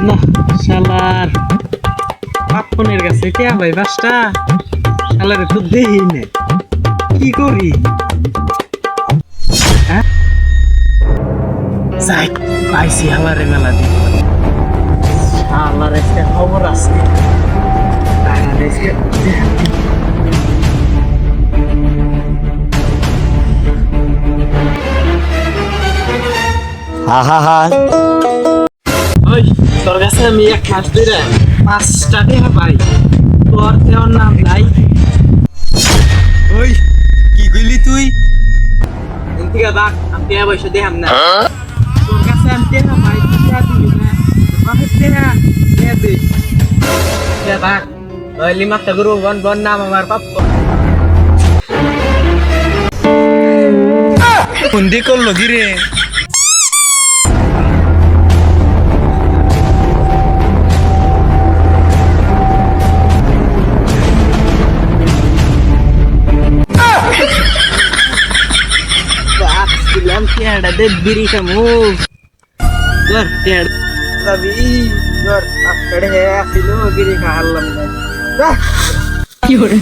না শালার আপনের কাছে কে ভাই বাসটা শালার একটু দেই নে কি করি হ্যাঁ যাই পাইছি হালারে মেলা দিন শালার একটা খবর আছে ওই তোর কাছে আমি এক মাস ধরে 5টা টাকা পাই তোর দেওয়ার নাম নাই ওই কি কইলি তুই? ঠিক আছে আমি টাকা পয়সা দেখাম না তোর কাছে আমি টাকা পাই টাকা দিবি না বাপের টাকা দে দেখ ওই মাত্র গুরু বন বন নাম আমার প্রাপ্য বন্দি করলো কি রে? দিলাম টেড়া দে বিড়ি কামু ধর টেড়া দাবি ধর আটড়ে আসিল বিড়ি খাওয়ালাম না কি করে